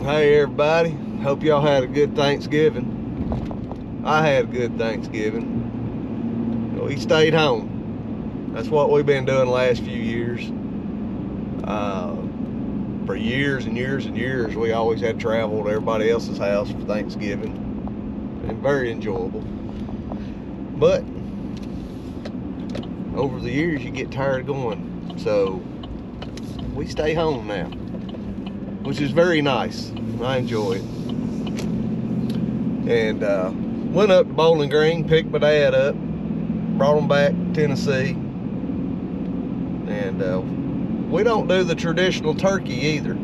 Hey everybody, hope y'all had a good Thanksgiving. I had a good Thanksgiving. We stayed home. That's what we've been doing the last few years. For years and years and years, we always had traveled to everybody else's house for Thanksgiving. And very enjoyable. But over the years, you get tired of going. So we stay home now, which is very nice. I enjoy it. And went up to Bowling Green, picked my dad up, brought him back to Tennessee. And we don't do the traditional turkey either.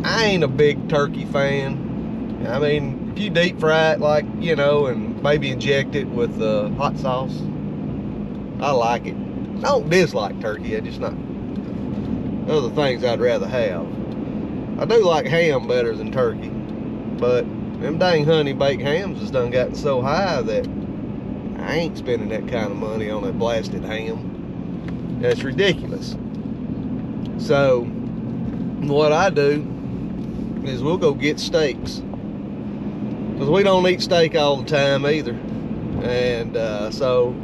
I ain't a big turkey fan. I mean, if you deep fry it, like, you know, and maybe inject it with hot sauce, I like it. I don't dislike turkey, I just not other things I'd rather have. I do like ham better than turkey, but them dang honey baked hams has done gotten so high that I ain't spending that kind of money on a blasted ham. That's ridiculous. So what I do is we'll go get steaks, because we don't eat steak all the time either. And so,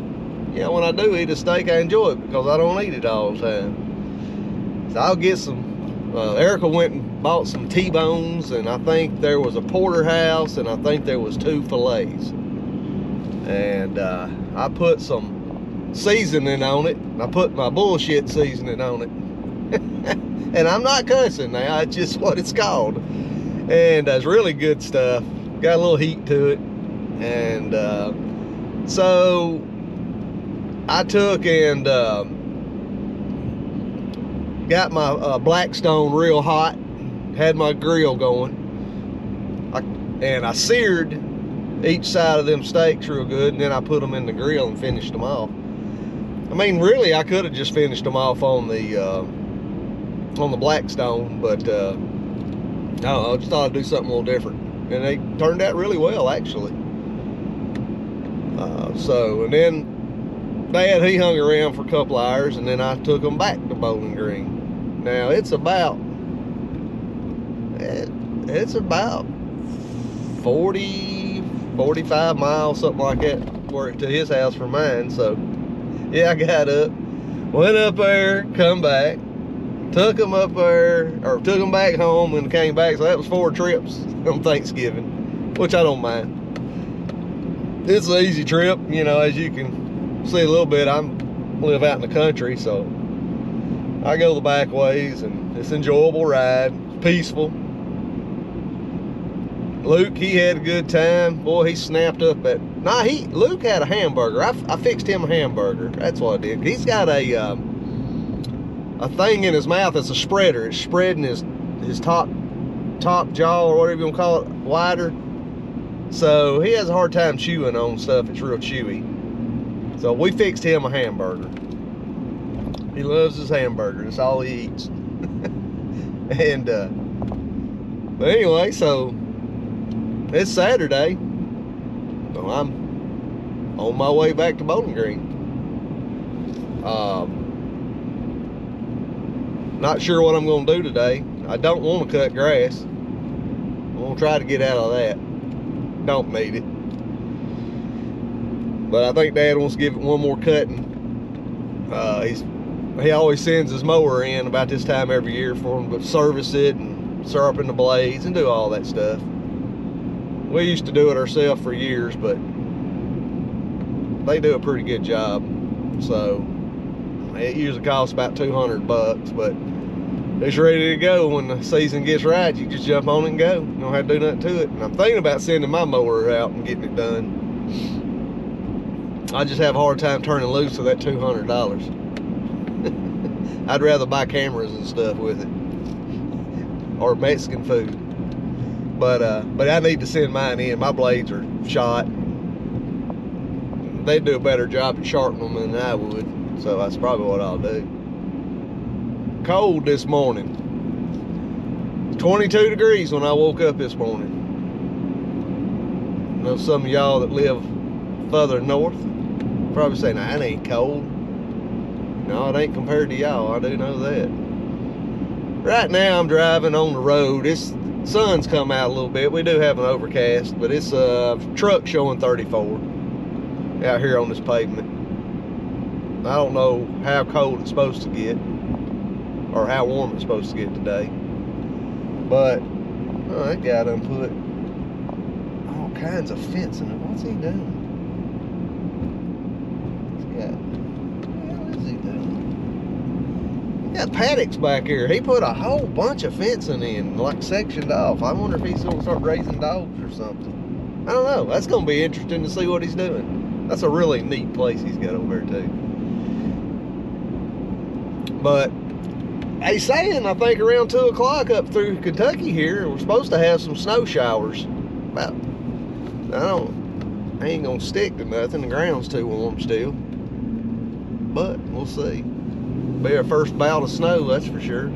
you know, when I do eat a steak, I enjoy it because I don't eat it all the time. So I'll get some. Erica went and bought some T-bones, and I think there was a porterhouse, and I think there was 2 fillets. And I put some seasoning on it. I put my bullshit seasoning on it. And I'm not cussing now, it's just what it's called. And it's really good stuff. Got a little heat to it. And so I took and got my Blackstone real hot, had my grill going, and I seared each side of them steaks real good, and then I put them in the grill and finished them off. I mean, really, I could have just finished them off on the Blackstone, but I don't know, I just thought I'd do something a little different, and they turned out really well, actually. So, and then Dad, he hung around for a couple hours, and then I took them back to Bowling Green. Now it's about 40-45 miles, something like that, to his house from mine. So yeah, I got up, went up there, come back, took them up there, or took them back home and came back. So that was 4 trips on Thanksgiving, which I don't mind. It's an easy trip, you know, as you can see a little bit. I live out in the country, so I go the back ways, and it's an enjoyable ride, peaceful. Luke, he had a good time. Boy, he snapped up at, Luke had a hamburger. I fixed him a hamburger. That's what I did. He's got a thing in his mouth that's a spreader. It's spreading his top jaw, or whatever you want to call it, wider. So he has a hard time chewing on stuff. It's real chewy. So we fixed him a hamburger. He loves his hamburger. That's all he eats. And but anyway, so it's Saturday. So I'm on my way back to Bowling Green. Not sure what I'm going to do today. I don't want to cut grass. I'm going to try to get out of that. Don't need it. But I think Dad wants to give it one more cutting. He always sends his mower in about this time every year for him to service it and sharpen the blades and do all that stuff. We used to do it ourselves for years, but they do a pretty good job. So it usually costs about $200, but it's ready to go when the season gets right. You just jump on it and go. You don't have to do nothing to it. And I'm thinking about sending my mower out and getting it done. I just have a hard time turning loose of that $200. I'd rather buy cameras and stuff with it, or Mexican food. But I need to send mine in. My blades are shot. They'd do a better job at sharpening them than I would, so that's probably what I'll do. Cold this morning. 22 degrees when I woke up this morning. I know some of y'all that live further north probably saying, nah, it ain't cold. No, it ain't compared to y'all. I do know that. right now I'm driving on the road. It's sun's come out a little bit. We do have an overcast, but it's a truck showing 34 out here on this pavement. I don't know how cold it's supposed to get or how warm it's supposed to get today, but that guy done put all kinds of fencing. What's he doing? What is he doing? He got paddocks back here. He put a whole bunch of fencing in, like sectioned off. I wonder if he's gonna start raising dogs or something. I don't know. That's gonna be interesting to see what he's doing. That's a really neat place he's got over there too. But they saying, I think around 2 o'clock up through Kentucky here, we're supposed to have some snow showers. About, I ain't gonna stick to nothing. The ground's too warm still. But we'll see. Be our first bout of snow, that's for sure.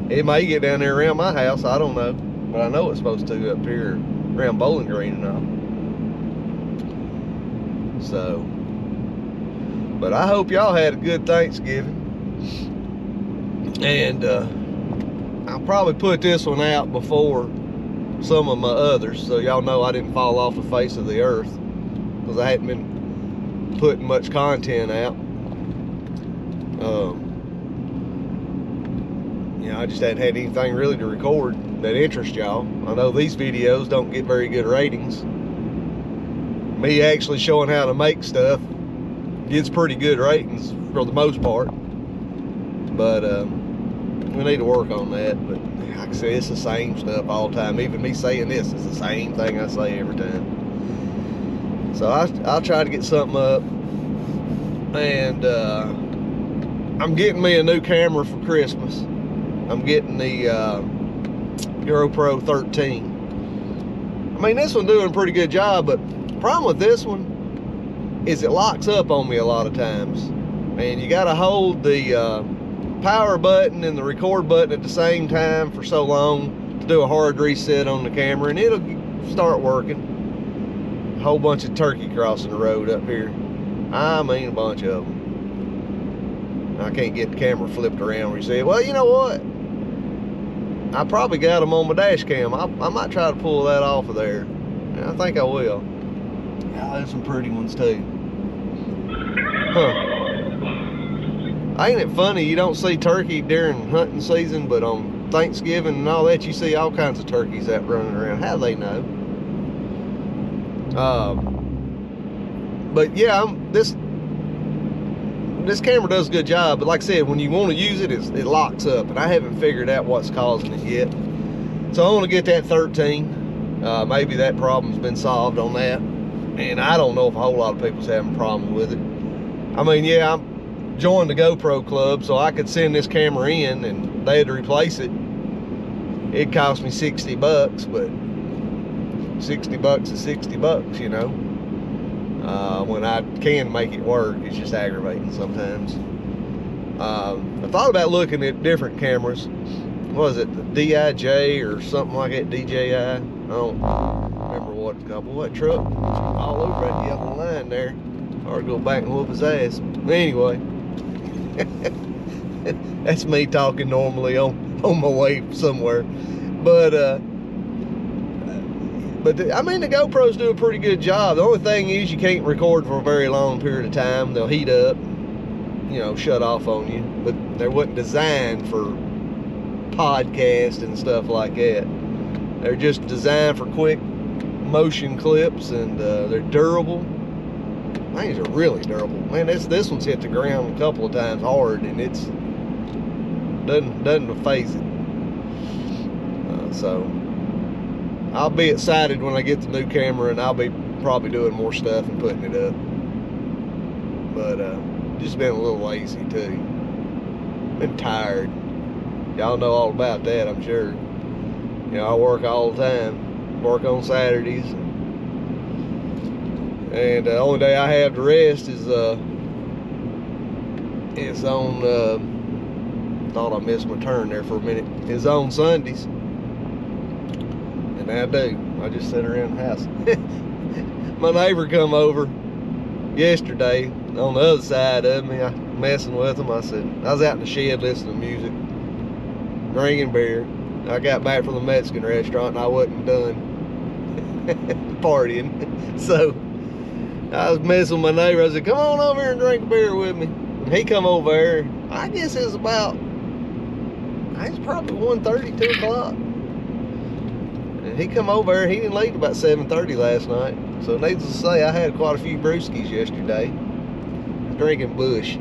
It may get down there around my house, I don't know. But I know it's supposed to up here around Bowling Green and all. So, but I hope y'all had a good Thanksgiving. And I'll probably put this one out before some of my others, so y'all know I didn't fall off the face of the earth, because I hadn't been putting much content out. You know, I just hadn't had anything really to record that interests y'all. I know these videos don't get very good ratings. Me actually showing how to make stuff gets pretty good ratings for the most part. But we need to work on that. But like I say, it's the same stuff all the time. Even me saying this is the same thing I say every time. So I'll try to get something up. And I'm getting me a new camera for Christmas. I'm getting the GoPro 13. I mean, this one's doing a pretty good job, but the problem with this one is it locks up on me a lot of times. And you gotta hold the power button and the record button at the same time for so long to do a hard reset on the camera, and it'll start working. A whole bunch of turkey crossing the road up here. I mean, a bunch of them. I can't get the camera flipped around where you see it. Well, you know what? I probably got them on my dash cam. I might try to pull that off of there. I think I will. Yeah, there's some pretty ones too. Huh. Ain't it funny, you don't see turkey during hunting season, but on Thanksgiving and all that, you see all kinds of turkeys out running around. How do they know? But yeah, this camera does a good job, but like I said, when you want to use it, it locks up, and I haven't figured out what's causing it yet. So I want to get that 13. Maybe that problem's been solved on that, and I don't know if a whole lot of people's having problems with it. I mean, yeah, I'm joined the GoPro club, so I could send this camera in and they had to replace it. It cost me 60 bucks, but 60 bucks is 60 bucks, you know. When I can make it work, it's just aggravating sometimes. I thought about looking at different cameras. What was it, the DIJ or something like that, DJI? I don't remember what it's called. Boy, that truck all over that yellow line there. Or go back and whoop his ass. But anyway, that's me talking normally on my way somewhere. But I mean, the GoPros do a pretty good job. The only thing is you can't record for a very long period of time. They'll heat up, you know, shut off on you. But they wasn't designed for podcast and stuff like that. They're just designed for quick motion clips, and they're durable. These are really durable. Man, this one's hit the ground a couple of times hard, and it's doesn't phase it. So I'll be excited when I get the new camera, and I'll be probably doing more stuff and putting it up. But just been a little lazy too. Been tired. Y'all know all about that, I'm sure. You know, I work all the time. Work on Saturdays. And the only day I have to rest is on, thought I missed my turn there for a minute. It's on Sundays. And I do. I just sit around the house. My neighbor come over yesterday on the other side of me. I messing with him. I was out in the shed listening to music. drinking beer. I got back from the Mexican restaurant and I wasn't done partying. So I was messing with my neighbor. I said, come on over here and drink a beer with me. And he come over there. I guess it was about, it's probably 1:30, 2 o'clock. And he come over there. He didn't leave about 7:30 last night. So needless to say, I had quite a few brewskis yesterday. Drinking Bush.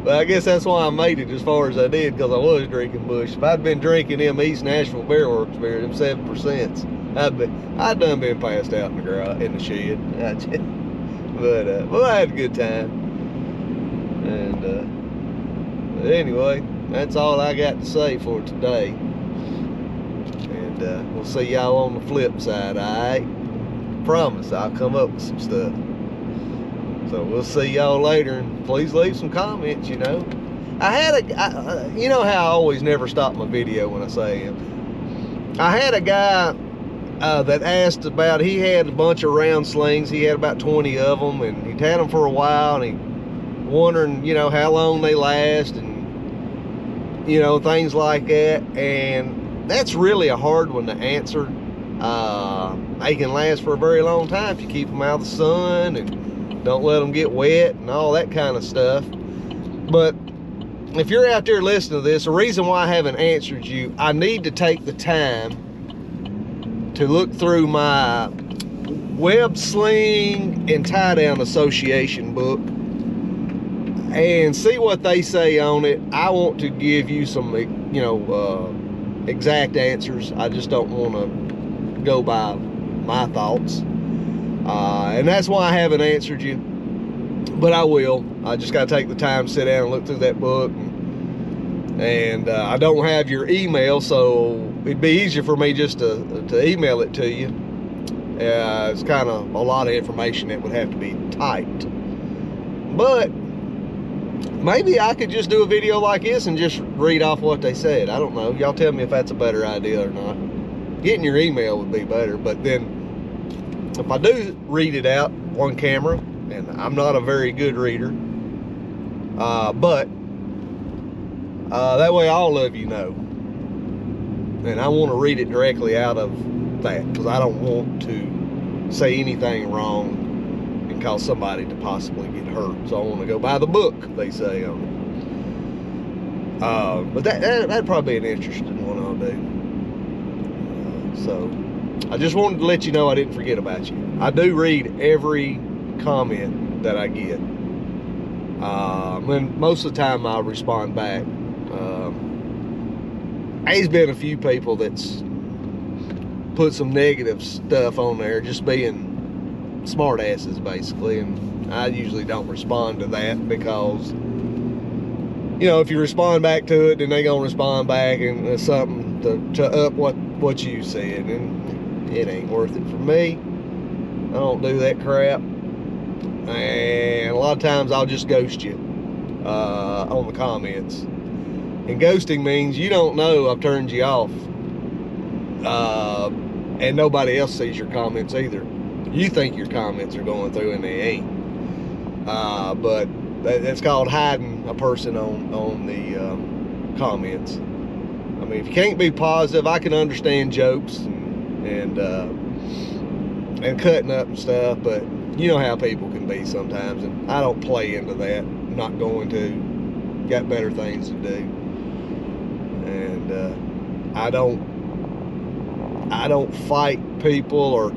But I guess that's why I made it as far as I did, because I was drinking Bush. If I'd been drinking them East Nashville Beer Works beer, them 7%, I'd done been passed out in the garage, in the shed. But I had a good time. And but anyway, that's all I got to say for today. And we'll see y'all on the flip side, alright? Promise I'll come up with some stuff. So we'll see y'all later, and please leave some comments, you know. I had you know how I always never stop my video when I say it. I had a guy that asked about, he had a bunch of round slings. He had about 20 of them, and he'd had them for a while, and he wondering, you know, how long they last, and, you know, things like that. And that's really a hard one to answer. They can last for a very long time if you keep them out of the sun and don't let them get wet and all that kind of stuff. But if you're out there listening to this, the reason why I haven't answered you, I need to take the time to look through my Web Sling and Tie Down Association book and see what they say on it. I want to give you some, you know, exact answers. I just don't want to go by my thoughts. And that's why I haven't answered you, but I will. I just got to take the time to sit down and look through that book, and I don't have your email, so it'd be easier for me just to email it to you. It's kind of a lot of information that would have to be typed, but maybe I could just do a video like this and just read off what they said. I don't know. Y'all tell me if that's a better idea or not. Getting your email would be better, but then if I do read it out on camera, and I'm not a very good reader, but that way all of you know. And I want to read it directly out of that, because I don't want to say anything wrong and cause somebody to possibly get hurt. So I want to go by the book, they say on it. But that'd probably be an interesting one I'll do. So I just wanted to let you know I didn't forget about you. I do read every comment that I get. And most of the time I'll respond back. There's been a few people that's put some negative stuff on there, just being smart asses basically, and I usually don't respond to that, because, you know, if you respond back to it, then they gonna respond back, and it's something to up what you said, and it ain't worth it for me. I don't do that crap. And a lot of times I'll just ghost you on the comments. And ghosting means you don't know I've turned you off, and nobody else sees your comments either. You think your comments are going through and they ain't. But that's called hiding a person on the comments. I mean, if you can't be positive, I can understand jokes and cutting up and stuff, but you know how people can be sometimes, and I don't play into that. I'm not going to. Got better things to do. And I don't fight people or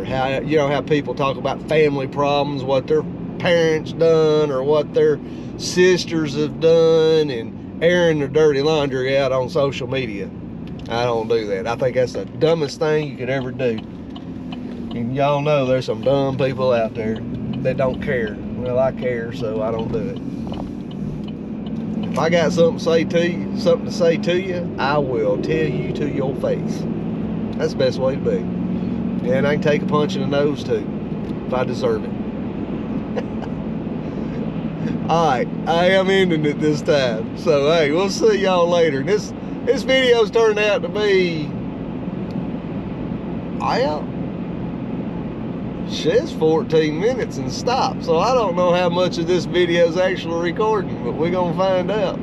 how, you know, how people talk about family problems, what their parents done or what their sisters have done, and airing their dirty laundry out on social media. I don't do that. I think that's the dumbest thing you could ever do. And y'all know there's some dumb people out there that don't care. Well, I care, so I don't do it. If I got something to say to you, I will tell you to your face. That's the best way to be. And I can take a punch in the nose too, if I deserve it. Alright, I am ending it this time. So hey, we'll see y'all later. This video's turned out to be, says 14 minutes and stop. So I don't know how much of this video is actually recording, but we're gonna find out.